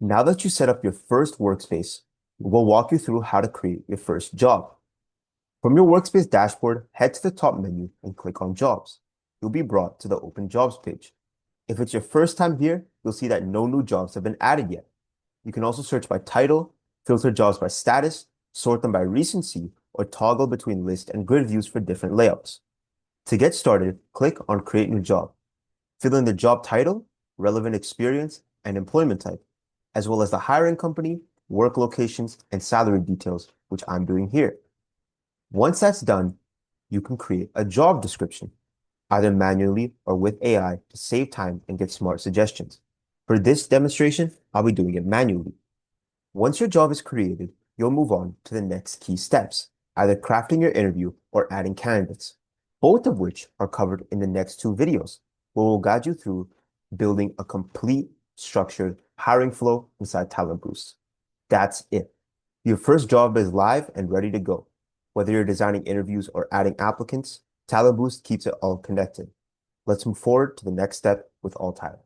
Now that you set up your first workspace, we'll walk you through how to create your first job. From your workspace dashboard, head to the top menu and click on Jobs. You'll be brought to the Open Jobs page. If it's your first time here, you'll see that no new jobs have been added yet. You can also search by title, filter jobs by status, sort them by recency, or toggle between list and grid views for different layouts. To get started, click on Create New Job. Fill in the job title, relevant experience, and employment type, as well as the hiring company, work locations, and salary details, which I'm doing here. Once that's done, you can create a job description, either manually or with AI to save time and get smart suggestions. For this demonstration, I'll be doing it manually. Once your job is created, you'll move on to the next key steps, either crafting your interview or adding candidates, both of which are covered in the next two videos, where we'll guide you through building a complete structured hiring flow inside TalentBoost. That's it. Your first job is live and ready to go. Whether you're designing interviews or adding applicants, TalentBoost keeps it all connected. Let's move forward to the next step with All Talent.